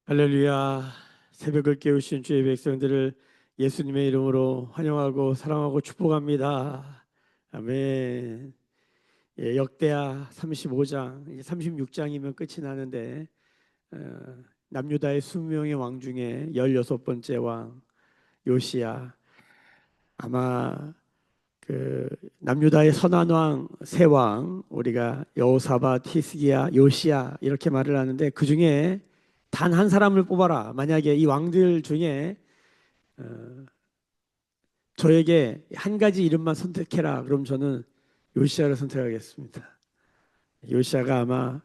할렐루야. 새벽을 깨우신 주의 백성들을 예수님의 이름으로 환영하고 사랑하고 축복합니다. 아멘. 예, 역대하 35장, 이제 36장이면 끝이 나는데 어, 남유다의 20명의 왕 중에 16번째 왕 요시야. 아마 그 남유다의 선한 왕, 세 왕, 우리가 여호사밧, 히스기야, 요시야 이렇게 말을 하는데 그 중에 단 한 사람을 뽑아라. 만약에 이 왕들 중에 저에게 한 가지 이름만 선택해라. 그럼 저는 요시야를 선택하겠습니다. 요시야가 아마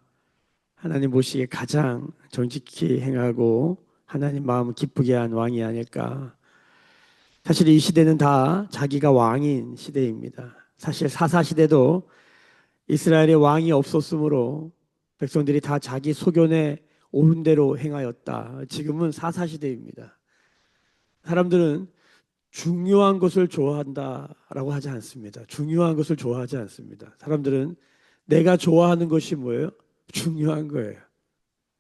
하나님 보시기에 가장 정직히 행하고 하나님 마음 기쁘게 한 왕이 아닐까. 사실 이 시대는 다 자기가 왕인 시대입니다. 사실 사사 시대도 이스라엘의 왕이 없었으므로 백성들이 다 자기 소견에 옳은 대로 행하였다. 지금은 사사 시대입니다. 사람들은 중요한 것을 좋아한다라고 하지 않습니다. 중요한 것을 좋아하지 않습니다. 사람들은 내가 좋아하는 것이 뭐예요? 중요한 거예요.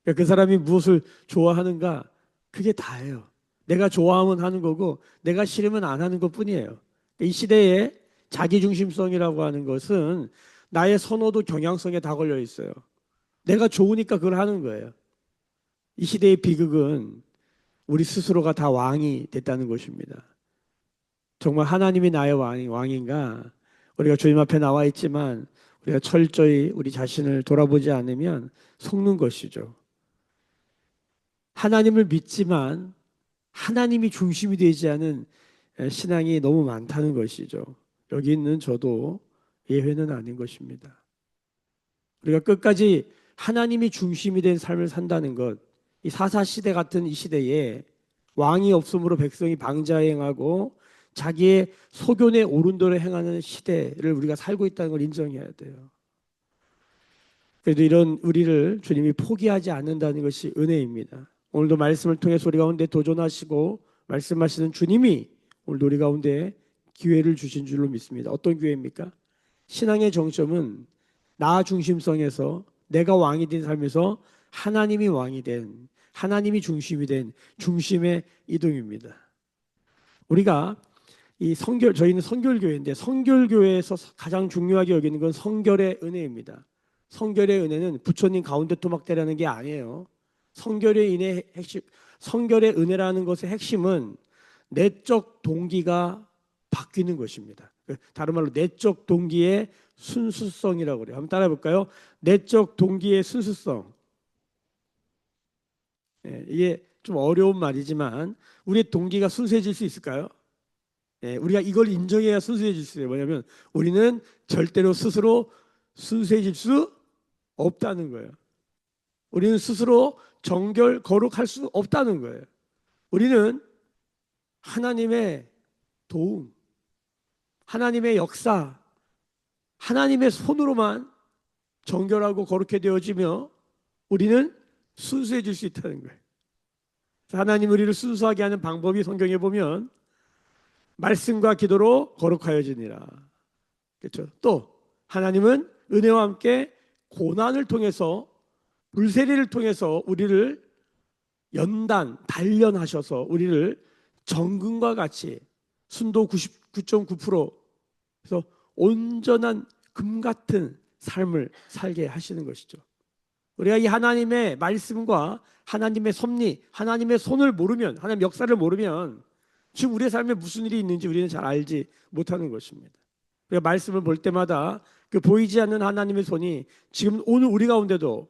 그러니까 그 사람이 무엇을 좋아하는가? 그게 다예요. 내가 좋아하면 하는 거고 내가 싫으면 안 하는 것뿐이에요. 이 시대에 자기중심성이라고 하는 것은 나의 선호도 경향성에 다 걸려 있어요. 내가 좋으니까 그걸 하는 거예요. 이 시대의 비극은 우리 스스로가 다 왕이 됐다는 것입니다. 정말 하나님이 나의 왕인가? 우리가 주님 앞에 나와 있지만 우리가 철저히 우리 자신을 돌아보지 않으면 속는 것이죠. 하나님을 믿지만 하나님이 중심이 되지 않은 신앙이 너무 많다는 것이죠. 여기 있는 저도 예외는 아닌 것입니다. 우리가 끝까지 하나님이 중심이 된 삶을 산다는 것, 이 사사시대 같은 이 시대에 왕이 없으므로 백성이 방자행하고 자기의 소견에 옳은 대로 행하는 시대를 우리가 살고 있다는 걸 인정해야 돼요. 그래도 이런 우리를 주님이 포기하지 않는다는 것이 은혜입니다. 오늘도 말씀을 통해서 우리 가운데 도전하시고 말씀하시는 주님이 오늘도 우리 가운데 기회를 주신 줄로 믿습니다. 어떤 기회입니까? 신앙의 정점은 나 중심성에서 내가 왕이 된 삶에서 하나님이 왕이 된, 하나님이 중심이 된 중심의 이동입니다. 우리가 이 성결, 저희는 성결교회인데 성결교회에서 가장 중요하게 여기는 건 성결의 은혜입니다. 성결의 은혜는 부처님 가운데 토막대라는 게 아니에요. 성결의 은혜 핵심, 성결의 은혜라는 것의 핵심은 내적 동기가 바뀌는 것입니다. 다른 말로 내적 동기의 순수성이라고 그래요. 한번 따라해 볼까요? 내적 동기의 순수성. 이게 좀 어려운 말이지만 우리의 동기가 순수해질 수 있을까요? 우리가 이걸 인정해야 순수해질 수 있어요. 뭐냐면 우리는 절대로 스스로 순수해질 수 없다는 거예요. 우리는 스스로 정결 거룩할 수 없다는 거예요. 우리는 하나님의 도움, 하나님의 역사, 하나님의 손으로만 정결하고 거룩해 되어지며 우리는 순수해질 수 있다는 거예요. 하나님 우리를 순수하게 하는 방법이 성경에 보면 말씀과 기도로 거룩하여지니라. 그렇죠? 또 하나님은 은혜와 함께 고난을 통해서 불세례를 통해서 우리를 단련하셔서 우리를 정금과 같이 순도 99.9%에서 온전한 금 같은 삶을 살게 하시는 것이죠. 우리가 이 하나님의 말씀과 하나님의 섭리, 하나님의 손을 모르면, 하나님 역사를 모르면 지금 우리의 삶에 무슨 일이 있는지 우리는 잘 알지 못하는 것입니다. 우리가 말씀을 볼 때마다 그 보이지 않는 하나님의 손이 지금 오늘 우리 가운데도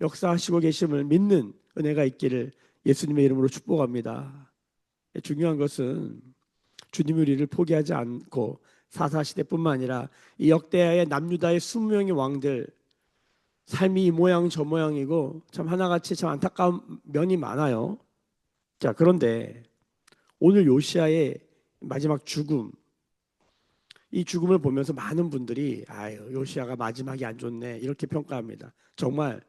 역사하시고 계심을 믿는 은혜가 있기를 예수님의 이름으로 축복합니다. 중요한 것은 주님이 우리를 포기하지 않고 사사시대뿐만 아니라 이 역대하의 남유다의 20명의 왕들 삶이 이 모양 저 모양이고 참 하나같이 참 안타까운 면이 많아요. 자, 그런데 오늘 요시아의 마지막 죽음, 이 죽음을 보면서 많은 분들이 아유 요시아가 마지막이 안 좋네 이렇게 평가합니다. 정말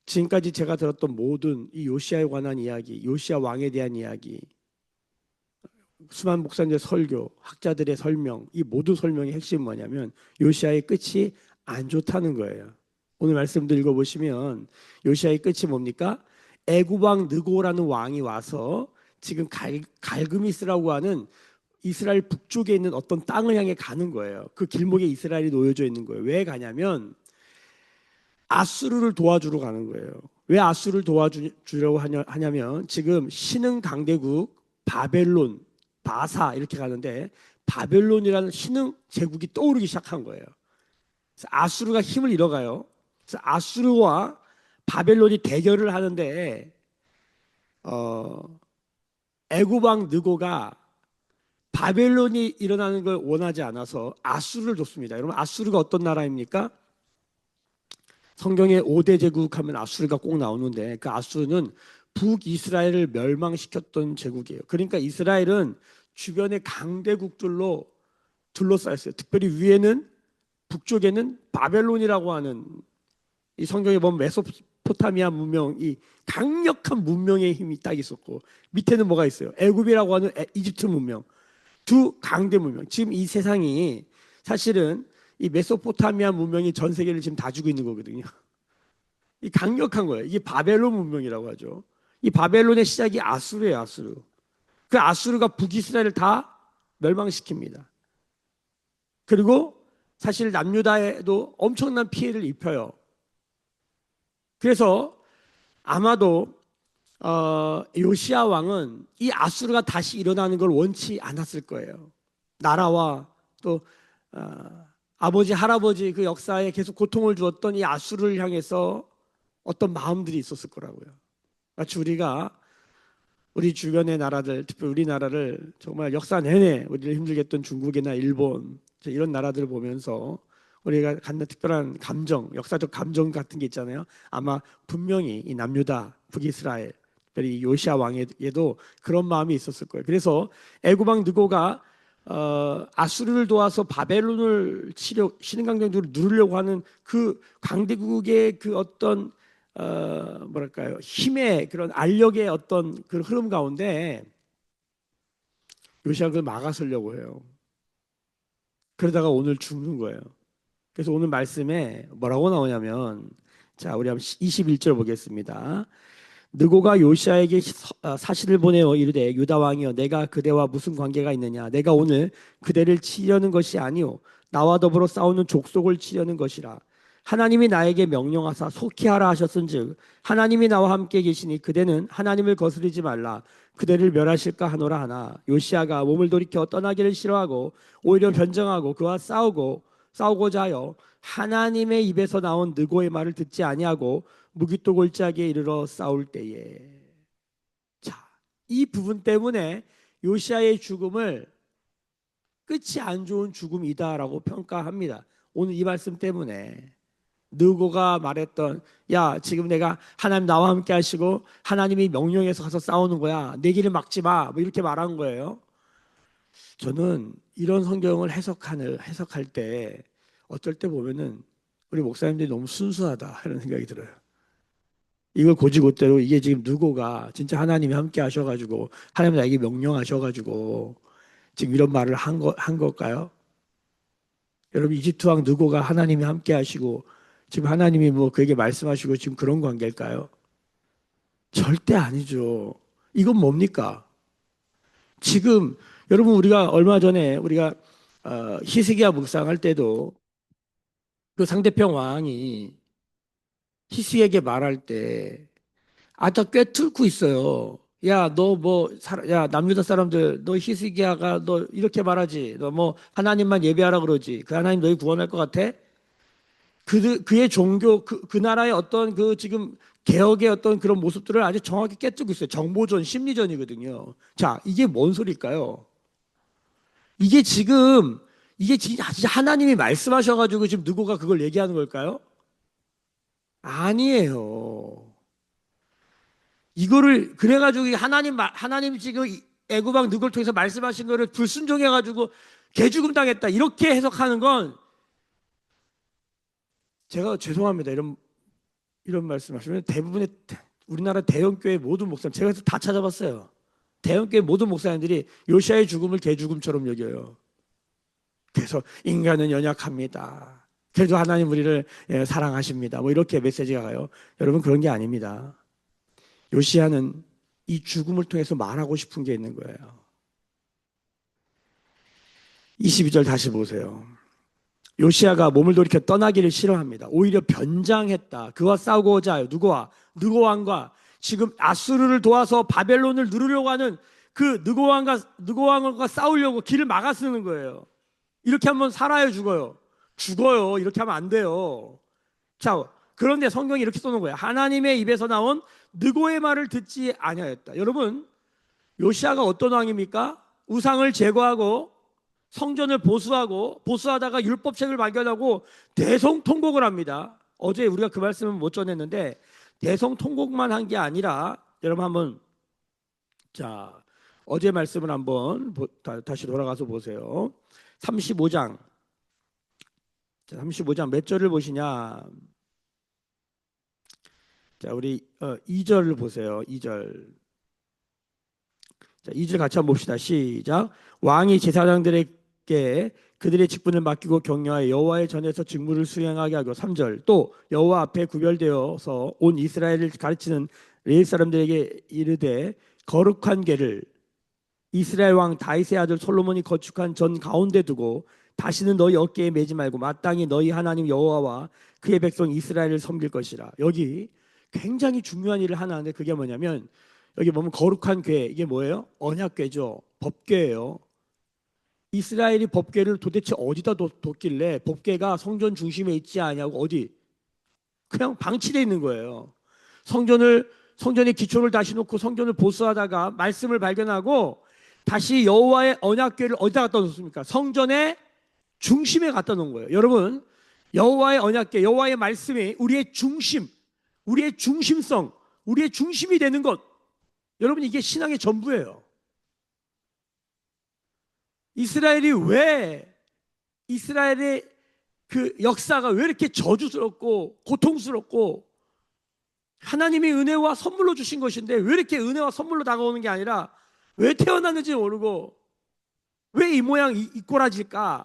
지금까지 제가 들었던 모든 이 요시아에 관한 이야기, 요시아 왕에 대한 이야기, 수많은 목사님의 설교, 학자들의 설명, 이 모든 설명의 핵심은 뭐냐면 요시아의 끝이 안 좋다는 거예요. 오늘 말씀도 읽어보시면 요시아의 끝이 뭡니까? 애굽 왕 느고라는 왕이 와서 지금 갈그미스라고 하는 이스라엘 북쪽에 있는 어떤 땅을 향해 가는 거예요. 그 길목에 이스라엘이 놓여져 있는 거예요. 왜 가냐면 아수르를 도와주러 가는 거예요. 왜 아수르를 도와주려고 하냐면 지금 신흥 강대국 바벨론, 바사 이렇게 가는데 바벨론이라는 신흥 제국이 떠오르기 시작한 거예요. 그래서 아수르가 힘을 잃어가요. 그래서 아수르와 바벨론이 대결을 하는데 애굽 왕 느고가 바벨론이 일어나는 걸 원하지 않아서 아수르를 줬습니다. 여러분 아수르가 어떤 나라입니까? 성경에 5대 제국 하면 아수르가 꼭 나오는데 그 아수르는 북이스라엘을 멸망시켰던 제국이에요. 그러니까 이스라엘은 주변의 강대국들로 둘러싸였어요. 특별히 위에는 북쪽에는 바벨론이라고 하는 이 성경에 보면 메소포타미아 문명, 이 강력한 문명의 힘이 딱 있었고 밑에는 뭐가 있어요? 애굽이라고 하는 이집트 문명. 두 강대 문명. 지금 이 세상이 사실은 이 메소포타미아 문명이 전 세계를 지금 다 주고 있는 거거든요. 이 강력한 거예요. 이게 바벨론 문명이라고 하죠. 이 바벨론의 시작이 아수르예요, 아수르. 그 아수르가 북이스라엘을 다 멸망시킵니다. 그리고 사실 남유다에도 엄청난 피해를 입혀요. 그래서 아마도 요시야 왕은 이 아수르가 다시 일어나는 걸 원치 않았을 거예요. 나라와 또 아버지 할아버지 그 역사에 계속 고통을 주었던 이 아수르를 향해서 어떤 마음들이 있었을 거라고요. 마치 우리가 우리 주변의 나라들, 특히 우리나라를 정말 역사 내내 우리를 힘들게 했던 중국이나 일본 이런 나라들을 보면서 우리가 갖는 특별한 감정, 역사적 감정 같은 게 있잖아요. 아마 분명히 이 남유다, 북이스라엘, 특별히 요시아 왕에도 그런 마음이 있었을 거예요. 그래서 애굽 왕 느고가 아수르를 도와서 바벨론을 신흥강대국을 누르려고 하는 그 강대국의 그 어떤 뭐랄까요, 힘의 그런 알력의 어떤 그 흐름 가운데 요시아가 그걸 막아서려고 해요. 그러다가 오늘 죽는 거예요. 그래서 오늘 말씀에 뭐라고 나오냐면, 자, 우리 한번 21절 보겠습니다. 느고가 요시아에게 사실을 보내어 이르되 유다 왕이여 내가 그대와 무슨 관계가 있느냐 내가 오늘 그대를 치려는 것이 아니오 나와 더불어 싸우는 족속을 치려는 것이라 하나님이 나에게 명령하사 속히 하라 하셨은즉 하나님이 나와 함께 계시니 그대는 하나님을 거스르지 말라 그대를 멸하실까 하노라 하나 요시아가 몸을 돌이켜 떠나기를 싫어하고 오히려 변정하고 그와 싸우고자 하여 하나님의 입에서 나온 느고의 말을 듣지 아니하고 무기또 골짜기에 이르러 싸울 때에 자, 이 부분 때문에 요시아의 죽음을 끝이 안 좋은 죽음이다라고 평가합니다. 오늘 이 말씀 때문에 느고가 말했던 야 지금 내가 하나님 나와 함께 하시고 하나님이 명령해서 가서 싸우는 거야 내 길을 막지 마 뭐 이렇게 말한 거예요. 저는 이런 성경을 해석할 때 어떨 때 보면은 우리 목사님들이 너무 순수하다 이런 생각이 들어요. 이걸 곧이곧대로 이게 지금 누구가 진짜 하나님이 함께 하셔가지고 하나님 나에게 명령하셔가지고 지금 이런 말을 한 걸까요? 여러분 이집트 왕 누구가 하나님이 함께 하시고 지금 하나님이 뭐 그에게 말씀하시고 지금 그런 관계일까요? 절대 아니죠. 이건 뭡니까? 지금 여러분 우리가 얼마 전에 우리가 히스기야 묵상할 때도 그 상대편 왕이 히스기야에게 말할 때 아다 꿰뚫고 있어요. 야, 너 뭐, 야, 남유다 사람들, 너 히스기야가 너 이렇게 말하지. 너 뭐 하나님만 예배하라 그러지. 그 하나님 너희 구원할 것 같아? 그의 종교, 그 나라의 어떤 그 지금 개혁의 어떤 그런 모습들을 아주 정확히 꿰뚫고 있어요. 정보전, 심리전이거든요. 자, 이게 뭔 소리일까요? 이게 지금, 이게 진짜 하나님이 말씀하셔가지고 지금 누구가 그걸 얘기하는 걸까요? 아니에요. 이거를 그래가지고 하나님 지금 애굽왕 누구를 통해서 말씀하신 거를 불순종해가지고 개죽음 당했다 이렇게 해석하는 건 제가 죄송합니다. 이런 말씀하시면 대부분의 우리나라 대형교회 모든 목사님 제가 다 찾아봤어요. 대형교회 모든 목사님들이 요시아의 죽음을 개죽음처럼 여겨요. 그래서 인간은 연약합니다. 그래도 하나님 우리를 사랑하십니다. 뭐 이렇게 메시지가 가요. 여러분 그런 게 아닙니다. 요시야는 이 죽음을 통해서 말하고 싶은 게 있는 거예요. 22절 다시 보세요. 요시야가 몸을 돌이켜 떠나기를 싫어합니다. 오히려 변장했다. 그와 싸우고자 하여 느고 왕과 지금 아수르를 도와서 바벨론을 누르려고 하는 그 느고 왕과 싸우려고 길을 막아쓰는 거예요. 이렇게 하면 살아요, 죽어요? 죽어요. 이렇게 하면 안 돼요. 자, 그런데 성경이 이렇게 써놓은 거예요. 하나님의 입에서 나온 느고의 말을 듣지 아니하였다. 여러분, 요시야가 어떤 왕입니까? 우상을 제거하고 성전을 보수하다가 율법책을 발견하고 대성통곡을 합니다. 어제 우리가 그 말씀을 못 전했는데 대성통곡만 한 게 아니라 여러분 한번 자 어제 말씀을 한번 다시 돌아가서 보세요. 35장 35장 몇 절을 보시냐? 자 우리 2절을 보세요. 2절. 자, 2절 같이 한번 봅시다. 시작. 왕이 제사장들에게 그들의 직분을 맡기고 격려하여 여호와의 전에서 직무를 수행하게 하고 3절. 또 여호와 앞에 구별되어서 온 이스라엘을 가르치는 레위 사람들에게 이르되 거룩한 궤를 이스라엘 왕 다윗의 아들 솔로몬이 거축한 전 가운데 두고 다시는 너희 어깨에 매지 말고 마땅히 너희 하나님 여호와와 그의 백성 이스라엘을 섬길 것이라. 여기 굉장히 중요한 일을 하나 하는데 그게 뭐냐면 여기 보면 거룩한 궤, 이게 뭐예요? 언약궤죠. 법궤예요. 이스라엘이 법궤를 도대체 어디다 뒀길래 법궤가 성전 중심에 있지 않냐고 어디? 그냥 방치되어 있는 거예요. 성전의 기초를 다시 놓고 성전을 보수하다가 말씀을 발견하고 다시 여호와의 언약궤를 어디다 갖다 놓습니까? 성전의 중심에 갖다 놓은 거예요. 여러분, 여호와의 언약궤, 여호와의 말씀이 우리의 중심, 우리의 중심성, 우리의 중심이 되는 것. 여러분 이게 신앙의 전부예요. 이스라엘의 그 역사가 왜 이렇게 저주스럽고 고통스럽고 하나님이 은혜와 선물로 주신 것인데 왜 이렇게 은혜와 선물로 다가오는 게 아니라 왜 태어났는지 모르고 왜 이 모양 이 꼬라질까?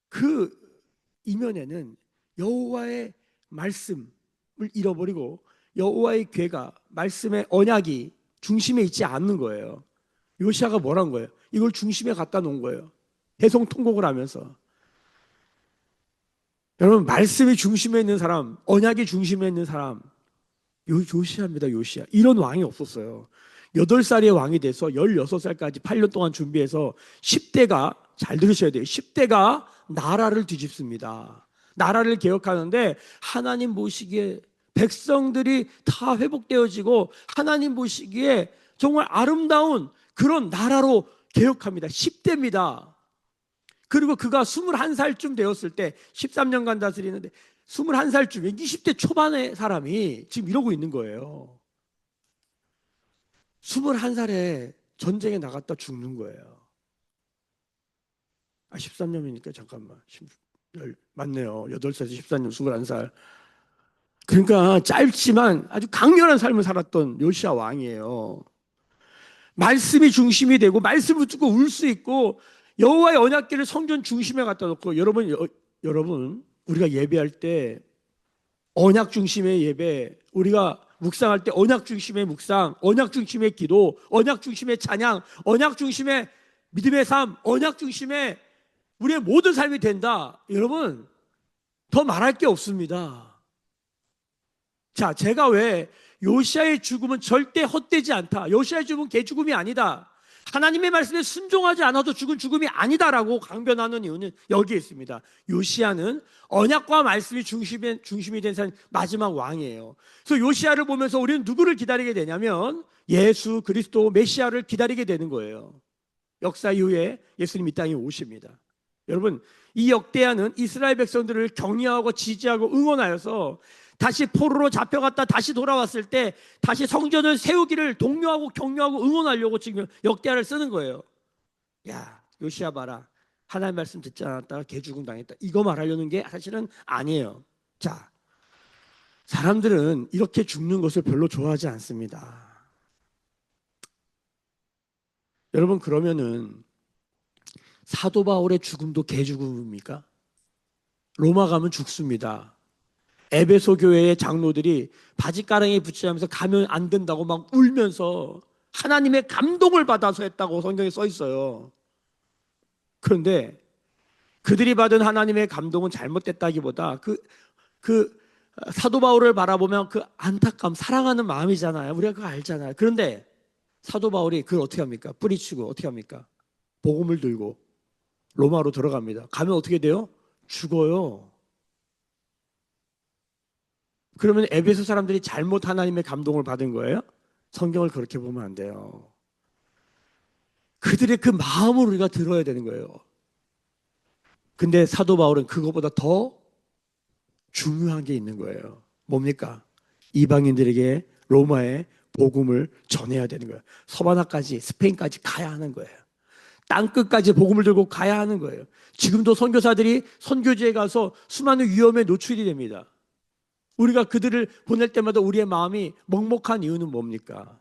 그 이면에는 여호와의 말씀을 잃어버리고 여호와의 궤가 말씀의 언약이 중심에 있지 않는 거예요. 요시야가 뭐란 거예요? 이걸 중심에 갖다 놓은 거예요. 대성통곡을 하면서. 여러분 말씀이 중심에 있는 사람, 언약이 중심에 있는 사람 요시야입니다. 요시야. 이런 왕이 없었어요. 8살의 왕이 돼서 16살까지 8년 동안 준비해서 10대가 잘 들으셔야 돼요. 10대가 나라를 뒤집습니다. 나라를 개혁하는데 하나님 보시기에 백성들이 다 회복되어지고 하나님 보시기에 정말 아름다운 그런 나라로 개혁합니다. 10대입니다. 그리고 그가 21살쯤 되었을 때 13년간 다스리는데 21살쯤에 20대 초반의 사람이 지금 이러고 있는 거예요. 21살에 전쟁에 나갔다 죽는 거예요. 13년이니까 잠깐만. 맞네요. 8살에서 14년, 21살. 그러니까 짧지만 아주 강렬한 삶을 살았던 요시야 왕이에요. 말씀이 중심이 되고 말씀을 듣고 울 수 있고 여호와의 언약궤를 성전 중심에 갖다 놓고 여러분 우리가 예배할 때 언약 중심의 예배, 우리가 묵상할 때 언약 중심의 묵상, 언약 중심의 기도, 언약 중심의 찬양, 언약 중심의 믿음의 삶, 언약 중심의 우리의 모든 삶이 된다. 여러분 더 말할 게 없습니다. 자, 제가 왜 요시야의 죽음은 절대 헛되지 않다. 요시야의 죽음은 개죽음이 아니다. 하나님의 말씀에 순종하지 않아도 죽은 죽음이 아니다라고 강변하는 이유는 여기에 있습니다. 요시야는 언약과 말씀이 중심이 된 사람 마지막 왕이에요. 그래서 요시야를 보면서 우리는 누구를 기다리게 되냐면 예수 그리스도 메시아를 기다리게 되는 거예요. 역사 이후에 예수님 이 땅에 오십니다. 여러분 이 역대하는 이스라엘 백성들을 격려하고 지지하고 응원하여서 다시 포로로 잡혀갔다 다시 돌아왔을 때 다시 성전을 세우기를 독려하고 격려하고 응원하려고 지금 역대하를 쓰는 거예요. 야 요시야 봐라, 하나님 말씀 듣지 않았다가 개죽음 당했다, 이거 말하려는 게 사실은 아니에요. 자, 사람들은 이렇게 죽는 것을 별로 좋아하지 않습니다. 여러분 그러면은 사도 바울의 죽음도 개죽음입니까? 로마 가면 죽습니다. 에베소 교회의 장로들이 바지가랑이에 붙이면서 가면 안 된다고 막 울면서 하나님의 감동을 받아서 했다고 성경에 써 있어요. 그런데 그들이 받은 하나님의 감동은 잘못됐다기보다 그 사도 바울을 바라보면 그 안타까움, 사랑하는 마음이잖아요. 우리가 그거 알잖아요. 그런데 사도 바울이 그걸 어떻게 합니까? 뿌리치고 어떻게 합니까? 복음을 들고 로마로 들어갑니다. 가면 어떻게 돼요? 죽어요. 그러면 에베소 사람들이 잘못 하나님의 감동을 받은 거예요? 성경을 그렇게 보면 안 돼요. 그들의 그 마음을 우리가 들어야 되는 거예요. 근데 사도 바울은 그것보다 더 중요한 게 있는 거예요. 뭡니까? 이방인들에게 로마의 복음을 전해야 되는 거예요. 서바나까지, 스페인까지 가야 하는 거예요. 땅끝까지 복음을 들고 가야 하는 거예요. 지금도 선교사들이 선교지에 가서 수많은 위험에 노출이 됩니다. 우리가 그들을 보낼 때마다 우리의 마음이 먹먹한 이유는 뭡니까?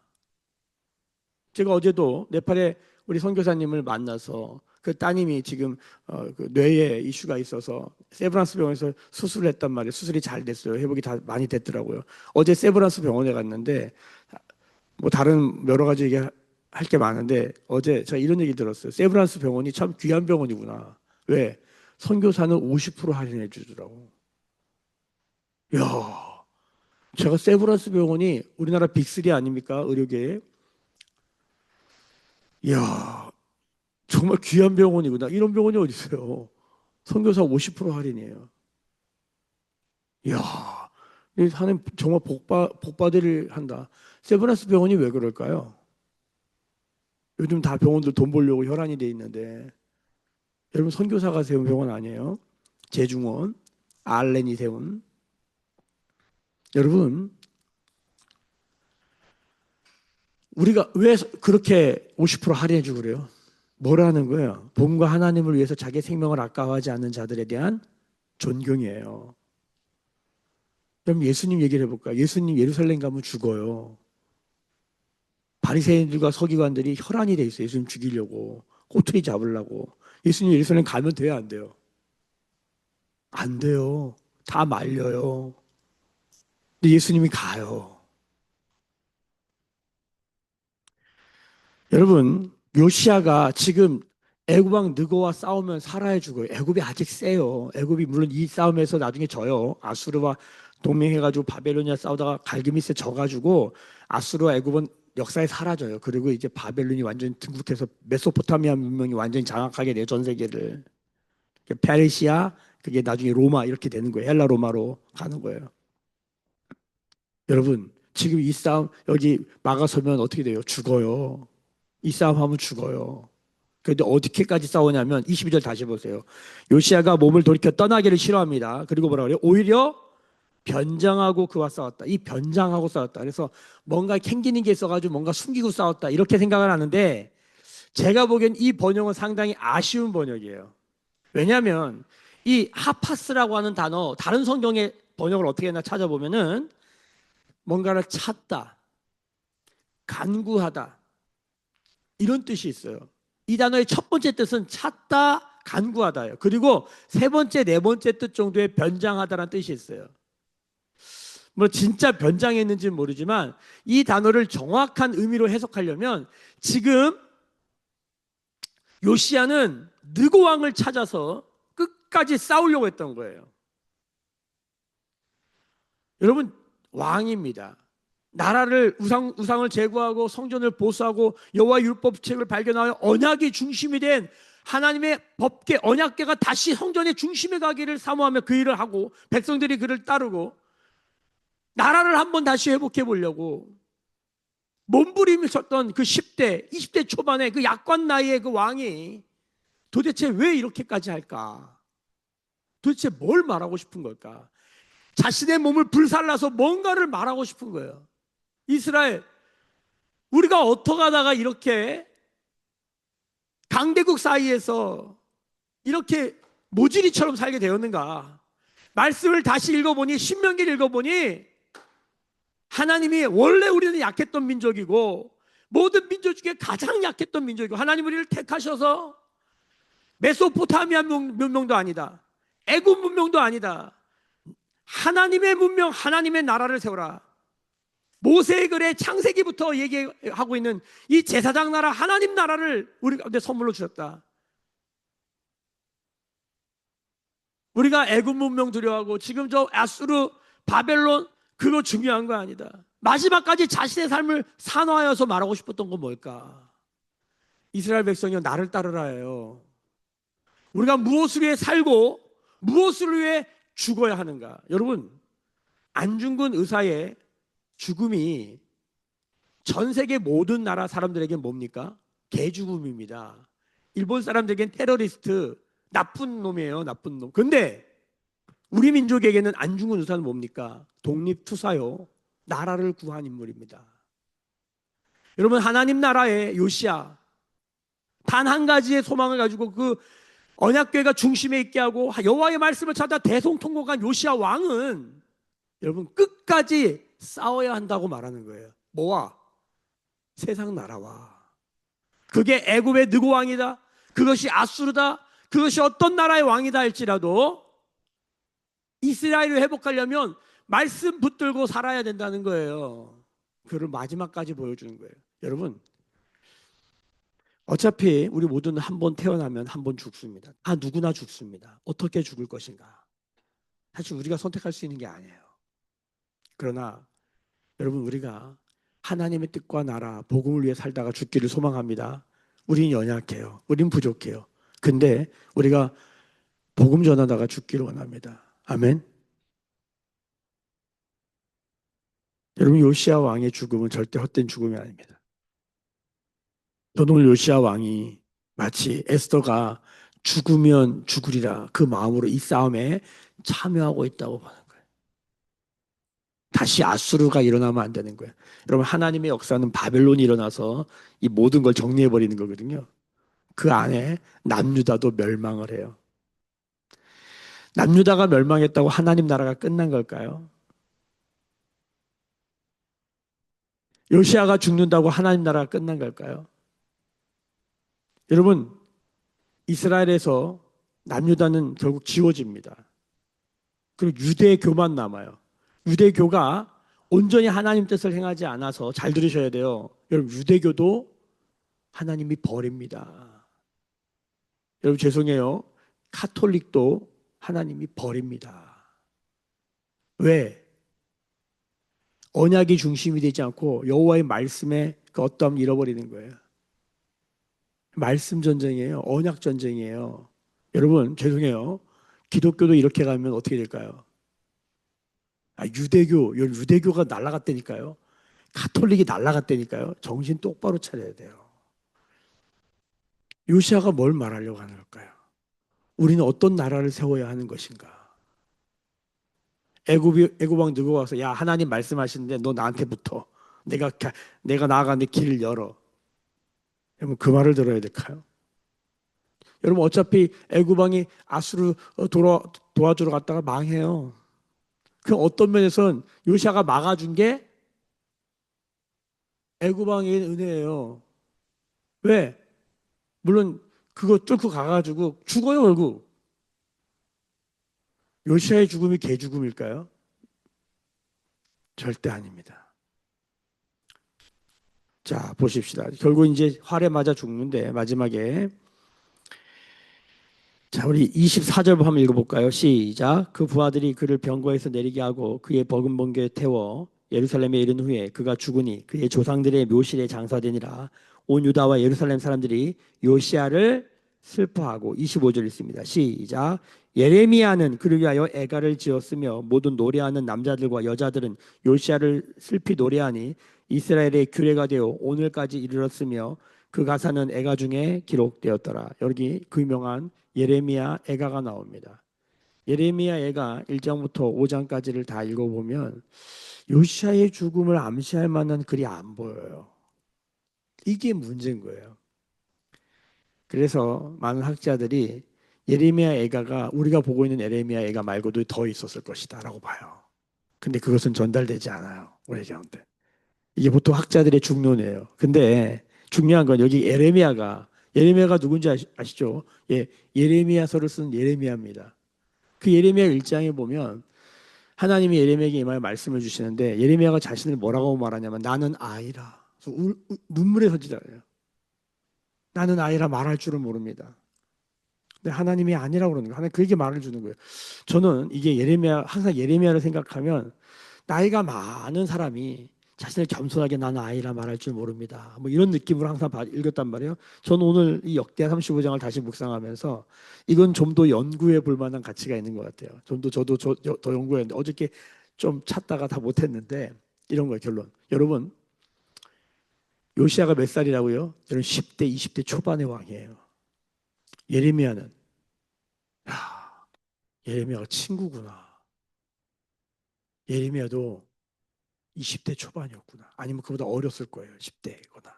제가 어제도 네팔에 우리 선교사님을 만나서 그 따님이 지금 그 뇌에 이슈가 있어서 세브란스 병원에서 수술을 했단 말이에요. 수술이 잘 됐어요. 회복이 다 많이 됐더라고요. 어제 세브란스 병원에 갔는데 뭐 다른 여러 가지 얘기할 게 많은데 어제 제가 이런 얘기 들었어요. 세브란스 병원이 참 귀한 병원이구나. 왜? 선교사는 50% 할인해 주더라고. 야, 제가 세브란스 병원이 우리나라 빅3 아닙니까? 의료계에. 이야, 정말 귀한 병원이구나. 이런 병원이 어디 있어요? 선교사 50% 할인이에요. 이야, 이 하나님 정말 복받을 한다. 세브란스 병원이 왜 그럴까요? 요즘 다 병원들 돈 벌려고 혈안이 돼 있는데 여러분 선교사가 세운 병원 아니에요? 제중원, 알렌이 세운. 여러분 우리가 왜 그렇게 50% 할인해 주고 그래요? 뭐라는 거예요? 본과 하나님을 위해서 자기 생명을 아까워하지 않는 자들에 대한 존경이에요. 그럼 예수님 얘기를 해볼까요? 예수님 예루살렘 가면 죽어요. 바리새인들과 서기관들이 혈안이 돼 있어요. 예수님 죽이려고 꼬투리 잡으려고. 예수님 예루살렘 가면 돼요, 안 돼요? 안 돼요. 다 말려요. 근데 예수님이 가요. 여러분 요시아가 지금 애굽 왕 느고와 싸우면 살아야 죽어요. 애굽이 아직 세요. 애굽이 물론 이 싸움에서 나중에 져요. 아수르와 동맹해가지고 바벨로니아 싸우다가 갈기미스에 져가지고 아수르와 애굽은 역사에 사라져요. 그리고 이제 바벨론이 완전히 등국해서 메소포타미아 문명이 완전히 장악하게 돼요. 전 세계를. 페르시아 그게 나중에 로마 이렇게 되는 거예요. 헬라 로마로 가는 거예요. 여러분 지금 이 싸움 여기 막아서면 어떻게 돼요? 죽어요. 이 싸움 하면 죽어요. 그런데 어디까지 싸우냐면 22절 다시 보세요. 요시아가 몸을 돌이켜 떠나기를 싫어합니다. 그리고 뭐라 그래요? 오히려 변장하고 그와 싸웠다. 이 변장하고 싸웠다. 그래서 뭔가 캥기는 게 있어가지고 뭔가 숨기고 싸웠다. 이렇게 생각을 하는데 제가 보기엔 이 번역은 상당히 아쉬운 번역이에요. 왜냐하면 이 하파스라고 하는 단어 다른 성경의 번역을 어떻게 했나 찾아보면은 뭔가를 찾다, 간구하다 이런 뜻이 있어요. 이 단어의 첫 번째 뜻은 찾다, 간구하다예요. 그리고 세 번째, 네 번째 뜻 정도의 변장하다라는 뜻이 있어요. 뭐 진짜 변장했는지는 모르지만 이 단어를 정확한 의미로 해석하려면 지금 요시아는 느고 왕을 찾아서 끝까지 싸우려고 했던 거예요. 여러분 왕입니다. 나라를 우상을 제거하고 성전을 보수하고 여호와 율법책을 발견하여 언약의 중심이 된 하나님의 법계 언약계가 다시 성전의 중심에 가기를 사모하며 그 일을 하고 백성들이 그를 따르고 나라를 한번 다시 회복해 보려고 몸부림쳤던 그 10대, 20대 초반의 그 약관 나이의 그 왕이 도대체 왜 이렇게까지 할까? 도대체 뭘 말하고 싶은 걸까? 자신의 몸을 불살라서 뭔가를 말하고 싶은 거예요. 이스라엘, 우리가 어떻게 하다가 이렇게 강대국 사이에서 이렇게 모질이처럼 살게 되었는가? 말씀을 다시 읽어보니 신명기를 읽어보니 하나님이 원래 우리는 약했던 민족이고 모든 민족 중에 가장 약했던 민족이고 하나님 우리를 택하셔서 메소포타미아 문명도 아니다. 애굽 문명도 아니다. 하나님의 문명, 하나님의 나라를 세워라. 모세의 글에 창세기부터 얘기하고 있는 이 제사장 나라, 하나님 나라를 우리 가운데 선물로 주셨다. 우리가 애굽 문명 두려워하고 지금 저 아수르, 바벨론 그거 중요한 거 아니다. 마지막까지 자신의 삶을 산화하여서 말하고 싶었던 건 뭘까? 이스라엘 백성이여 나를 따르라예요. 우리가 무엇을 위해 살고 무엇을 위해 죽어야 하는가? 여러분, 안중근 의사의 죽음이 전 세계 모든 나라 사람들에게 뭡니까? 개죽음입니다. 일본 사람들에겐 테러리스트, 나쁜 놈이에요. 나쁜 놈. 근데 우리 민족에게는 안중근 의사는 뭡니까? 독립투사요. 나라를 구한 인물입니다. 여러분, 하나님 나라의 요시야 단 한 가지의 소망을 가지고 그 언약궤가 중심에 있게 하고 여호와의 말씀을 찾아 대성통곡한 요시야 왕은 여러분 끝까지 싸워야 한다고 말하는 거예요. 뭐와? 세상 나라와. 그게 애굽의 느고 왕이다, 그것이 아수르다, 그것이 어떤 나라의 왕이다 할지라도 이스라엘을 회복하려면 말씀 붙들고 살아야 된다는 거예요. 그를 마지막까지 보여주는 거예요. 여러분, 어차피 우리 모두는 한 번 태어나면 한 번 죽습니다. 누구나 죽습니다. 어떻게 죽을 것인가? 사실 우리가 선택할 수 있는 게 아니에요. 그러나 여러분, 우리가 하나님의 뜻과 나라, 복음을 위해 살다가 죽기를 소망합니다. 우린 연약해요. 우린 부족해요. 근데 우리가 복음 전하다가 죽기를 원합니다. 아멘. 여러분, 요시야 왕의 죽음은 절대 헛된 죽음이 아닙니다. 저는 오늘 요시야 왕이 마치 에스더가 죽으면 죽으리라 그 마음으로 이 싸움에 참여하고 있다고 보는 거예요. 다시 아수르가 일어나면 안 되는 거예요. 여러분, 하나님의 역사는 바벨론이 일어나서 이 모든 걸 정리해버리는 거거든요. 그 안에 남유다도 멸망을 해요. 남유다가 멸망했다고 하나님 나라가 끝난 걸까요? 요시야가 죽는다고 하나님 나라가 끝난 걸까요? 여러분, 이스라엘에서 남유다는 결국 지워집니다. 그리고 유대교만 남아요. 유대교가 온전히 하나님 뜻을 행하지 않아서 잘 들으셔야 돼요. 여러분, 유대교도 하나님이 버립니다. 여러분, 죄송해요. 카톨릭도 하나님이 버립니다. 왜? 언약이 중심이 되지 않고 여호와의 말씀에 그 어떠함을 잃어버리는 거예요. 말씀 전쟁이에요. 언약 전쟁이에요. 여러분, 죄송해요. 기독교도 이렇게 가면 어떻게 될까요? 유대교가 날아갔다니까요. 가톨릭이 날아갔다니까요. 정신 똑바로 차려야 돼요. 요시아가 뭘 말하려고 하는 걸까요? 우리는 어떤 나라를 세워야 하는 것인가? 애굽 왕 누구 와서 야, 하나님 말씀하시는데 너 나한테 붙어. 내가 나아가는데 길을 열어. 여러분, 그 말을 들어야 될까요? 여러분, 어차피 애굽 왕이 아수르 도와주러 갔다가 망해요. 그 어떤 면에서는 요시아가 막아준 게 애굽 왕의 은혜예요. 왜? 물론 그거 뚫고 가가지고 죽어요, 결국. 요시아의 죽음이 개 죽음일까요? 절대 아닙니다. 자, 보십시다. 결국 이제 활에 맞아 죽는데 마지막에 자, 우리 24절 한번 읽어볼까요? 시작. 그 부하들이 그를 병거에서 내리게 하고 그의 버금번개에 태워 예루살렘에 이른 후에 그가 죽으니 그의 조상들의 묘실에 장사되니라. 온 유다와 예루살렘 사람들이 요시야를 슬퍼하고 25절 있습니다. 시작. 예레미야는 그를 위하여 애가를 지었으며 모든 노래하는 남자들과 여자들은 요시야를 슬피 노래하니 이스라엘의 규례가 되어 오늘까지 이르렀으며 그 가사는 애가 중에 기록되었더라. 여기 그 유명한 예레미야 애가가 나옵니다. 예레미야 애가 1장부터 5장까지를 다 읽어보면 요시야의 죽음을 암시할 만한 글이 안 보여요. 이게 문제인 거예요. 그래서 많은 학자들이 예레미야 애가가 우리가 보고 있는 예레미야 애가 말고도 더 있었을 것이다 라고 봐요. 근데 그것은 전달되지 않아요, 우리 가운데. 이게 보통 학자들의 중론이에요. 근데 중요한 건 여기 예레미야가 누군지 아시죠? 예, 예레미야서를 쓴 예레미야입니다. 그 예레미야 1장에 보면 하나님이 예레미야에게 이 말씀을 주시는데 예레미야가 자신을 뭐라고 말하냐면 나는 아이라. 그래서 눈물에 터지잖아요. 나는 아이라 말할 줄을 모릅니다. 근데 하나님이 아니라고 그러는 거예요. 하나님 그에게 말을 주는 거예요. 저는 이게 예레미야 항상 예레미야를 생각하면 나이가 많은 사람이 자신을 겸손하게 나는 아이라 말할 줄 모릅니다. 뭐 이런 느낌으로 항상 읽었단 말이에요. 저는 오늘 이 역대하 35장을 다시 묵상하면서 이건 좀 더 연구해 볼 만한 가치가 있는 것 같아요. 좀 더 저도 더 연구했는데 어저께 좀 찾다가 다 못했는데 이런 거예요. 결론. 여러분 요시아가 몇 살이라고요? 여러분 10대, 20대 초반의 왕이에요. 예레미야는 예레미야가 친구구나. 예레미야도 20대 초반이었구나. 아니면 그보다 어렸을 거예요. 10대거나.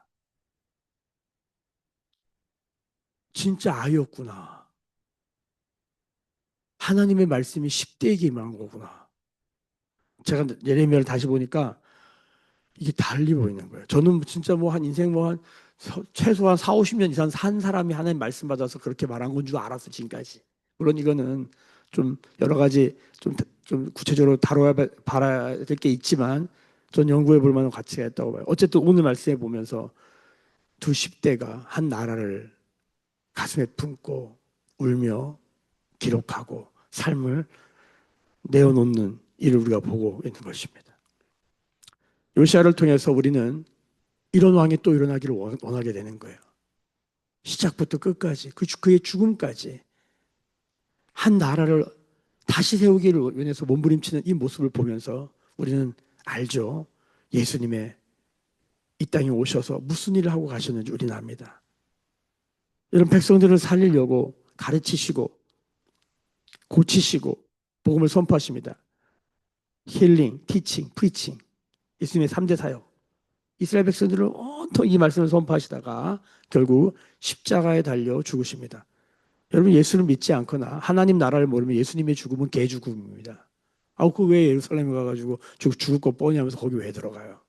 진짜 아이였구나. 하나님의 말씀이 10대에게 임한 거구나. 제가 예레미야를 다시 보니까 이게 달리 보이는 거예요. 저는 진짜 뭐 한 인생 뭐 한 최소한 4, 50년 이상 산 사람이 하나님 말씀 받아서 그렇게 말한 건 줄 알았어, 지금까지. 물론 이거는 좀 여러 가지 좀 구체적으로 봐야 될 게 있지만 전 연구해 볼 만한 가치가 있다고 봐요. 어쨌든 오늘 말씀해 보면서 두 10대가 한 나라를 가슴에 품고 울며 기록하고 삶을 내어놓는 일을 우리가 보고 있는 것입니다. 요시아를 통해서 우리는 이런 왕이 또 일어나기를 원하게 되는 거예요. 시작부터 끝까지 그의 죽음까지 한 나라를 다시 세우기를 위해서 몸부림치는 이 모습을 보면서 우리는 알죠. 예수님의 이 땅에 오셔서 무슨 일을 하고 가셨는지 우리는 압니다. 이런 백성들을 살리려고 가르치시고 고치시고 복음을 선포하십니다. 힐링, 티칭, 프리칭. 예수님의 3대 사역. 이스라엘 백성들을 온통 이 말씀을 선포하시다가 결국 십자가에 달려 죽으십니다. 여러분 예수를 믿지 않거나 하나님 나라를 모르면 예수님의 죽음은 개죽음입니다. 그 왜 예루살렘에 가가지고 죽을 거 뻔히 하면서 거기 왜 들어가요?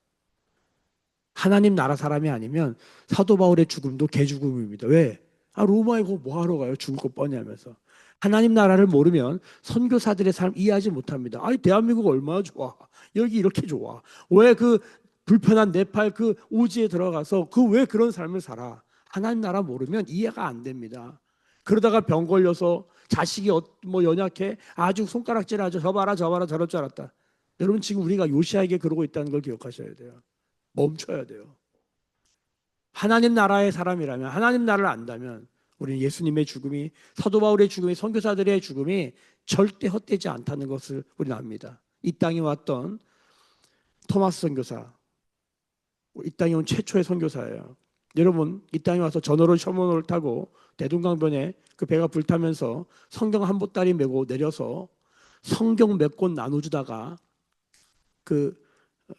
하나님 나라 사람이 아니면 사도 바울의 죽음도 개죽음입니다. 왜? 로마에 거 뭐하러 가요? 죽을 거 뻔히 하면서. 하나님 나라를 모르면 선교사들의 삶 이해하지 못합니다. 아니 대한민국 얼마나 좋아. 여기 이렇게 좋아. 왜 그 불편한 네팔 그 오지에 들어가서 그 왜 그런 삶을 살아? 하나님 나라 모르면 이해가 안 됩니다. 그러다가 병 걸려서 자식이 뭐 연약해 아주 손가락질하죠. 저 봐라 저 봐라 저럴 줄 알았다. 여러분 지금 우리가 요시아에게 그러고 있다는 걸 기억하셔야 돼요. 멈춰야 돼요. 하나님 나라의 사람이라면 하나님 나라를 안다면 우리는 예수님의 죽음이 사도 바울의 죽음이 선교사들의 죽음이 절대 헛되지 않다는 것을 우리는 압니다. 이 땅에 왔던 토마스 선교사, 이 땅에 온 최초의 선교사예요. 여러분 이 땅에 와서 전어를 셔먼호를 타고 대동강변에 그 배가 불타면서 성경 한 보따리 메고 내려서 성경 몇 권 나눠주다가 그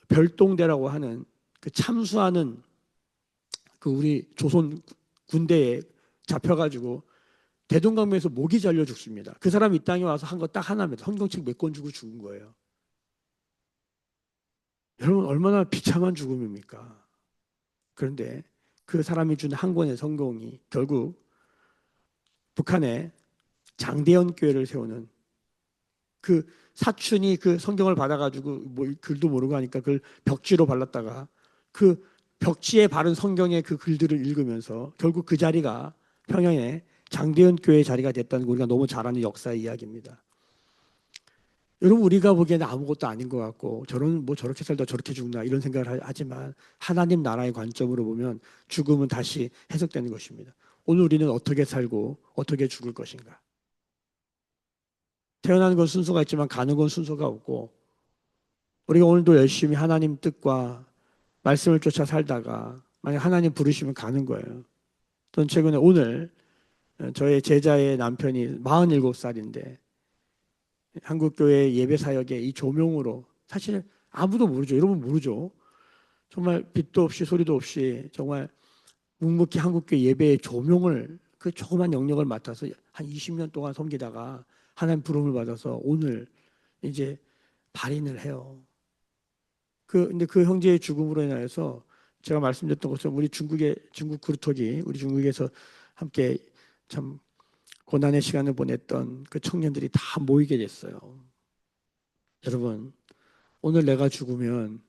별동대라고 하는 그 참수하는 그 우리 조선 군대에 잡혀가지고 대동강변에서 목이 잘려 죽습니다. 그 사람이 이 땅에 와서 한 거 딱 하나입니다. 성경책 몇 권 주고 죽은 거예요. 여러분 얼마나 비참한 죽음입니까? 그런데 그 사람이 준 한 권의 성경이 결국 북한에 장대현 교회를 세우는 그 사촌이 그 성경을 받아가지고 뭐 글도 모르고 하니까 그걸 벽지로 발랐다가 그 벽지에 바른 성경의 그 글들을 읽으면서 결국 그 자리가 평양에 장대현 교회의 자리가 됐다는 거 우리가 너무 잘 아는 역사의 이야기입니다. 여러분 우리가 보기에는 아무것도 아닌 것 같고 저런 뭐 저렇게 살다 저렇게 죽나 이런 생각을 하지만 하나님 나라의 관점으로 보면 죽음은 다시 해석되는 것입니다. 오늘 우리는 어떻게 살고 어떻게 죽을 것인가? 태어나는 건 순서가 있지만 가는 건 순서가 없고 우리가 오늘도 열심히 하나님 뜻과 말씀을 쫓아 살다가 만약 하나님 부르시면 가는 거예요. 전 최근에 오늘 저의 제자의 남편이 47살인데 한국교회 예배사역의 이 조명으로 사실 아무도 모르죠. 여러분 모르죠. 정말 빛도 없이 소리도 없이 정말 묵묵히 한국교회 예배의 조명을 그 조그만 영역을 맡아서 한 20년 동안 섬기다가 하나님 부름을 받아서 오늘 이제 발인을 해요. 근데 그 형제의 죽음으로 인해서 제가 말씀드렸던 것처럼 우리 중국 그루터기 우리 중국에서 함께 참 고난의 시간을 보냈던 그 청년들이 다 모이게 됐어요. 여러분, 오늘 내가 죽으면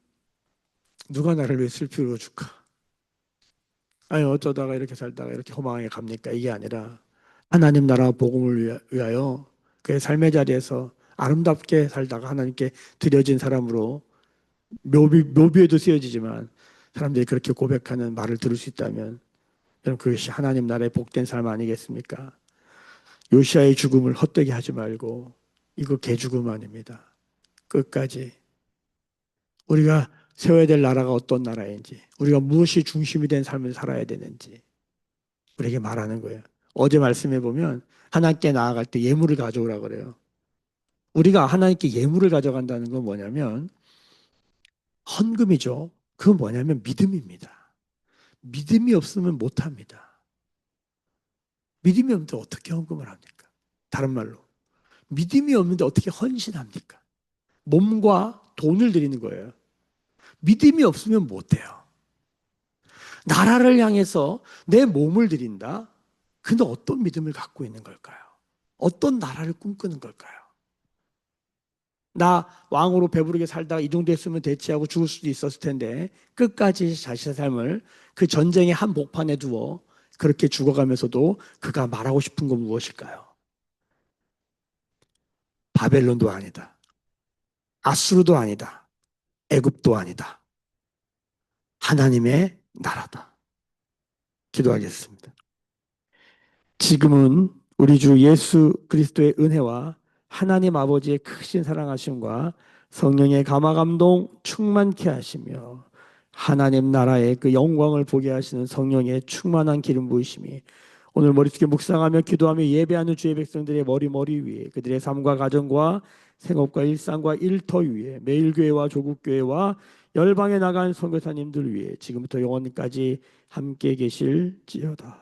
누가 나를 위해 슬피로 줄까? 아니 어쩌다가 이렇게 살다가 이렇게 허망하게 갑니까? 이게 아니라 하나님 나라 복음을 위하여 그의 삶의 자리에서 아름답게 살다가 하나님께 드려진 사람으로 묘비에도 쓰여지지만 사람들이 그렇게 고백하는 말을 들을 수 있다면 여러분 그것이 하나님 나라의 복된 삶 아니겠습니까? 요시아의 죽음을 헛되게 하지 말고 이거 개죽음 아닙니다. 끝까지 우리가 세워야 될 나라가 어떤 나라인지 우리가 무엇이 중심이 된 삶을 살아야 되는지 우리에게 말하는 거예요. 어제 말씀해 보면 하나님께 나아갈 때 예물을 가져오라 그래요. 우리가 하나님께 예물을 가져간다는 건 뭐냐면 헌금이죠. 그건 뭐냐면 믿음입니다. 믿음이 없으면 못합니다. 믿음이 없는데 어떻게 헌금을 합니까? 다른 말로 믿음이 없는데 어떻게 헌신합니까? 몸과 돈을 드리는 거예요. 믿음이 없으면 못해요. 나라를 향해서 내 몸을 드린다? 근데 어떤 믿음을 갖고 있는 걸까요? 어떤 나라를 꿈꾸는 걸까요? 나 왕으로 배부르게 살다가 이 정도 했으면 대치하고 죽을 수도 있었을 텐데 끝까지 자신의 삶을 그 전쟁의 한 복판에 두어 그렇게 죽어가면서도 그가 말하고 싶은 건 무엇일까요? 바벨론도 아니다. 아수르도 아니다. 애굽도 아니다. 하나님의 나라다. 기도하겠습니다. 지금은 우리 주 예수 그리스도의 은혜와 하나님 아버지의 크신 사랑하심과 성령의 감화 감동 충만케 하시며 하나님 나라의 그 영광을 보게 하시는 성령의 충만한 기름 부으심이 오늘 머릿속에 묵상하며 기도하며 예배하는 주의 백성들의 머리 위에 그들의 삶과 가정과 생업과 일상과 일터 위에 매일교회와 조국교회와 열방에 나간 선교사님들 위해 지금부터 영원까지 함께 계실지어다.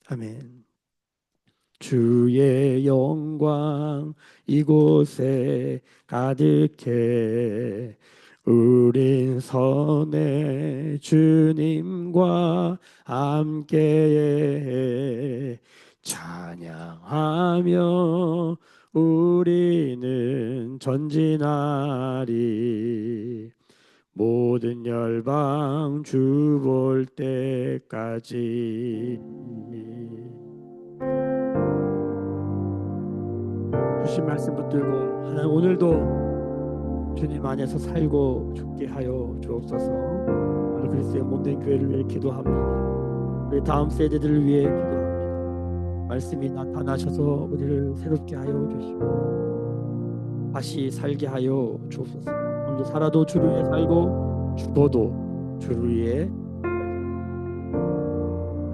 아멘. 주의 영광 이곳에 가득해 우린 선의 주님과 함께 찬양하며 우리는 전진하리 모든 열방 주 볼 때까지. 주신 말씀 붙들고 하나님 오늘도 주님 안에서 살고 죽게 하여 주옵소서. 오늘 그리스도의 몸된 교회를 위해 기도합니다. 우리 다음 세대들을 위해 기도합니다. 말씀이 나타나셔서 우리를 새롭게 하여 주시고 다시 살게 하여 주옵소서. 오늘도 살아도 주를 위해 살고 죽어도 주를 위해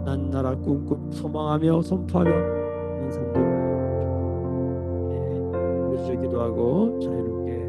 하나님 나라 꿈꾸며 소망하며 선포하며 인생도 기도하고 자유롭게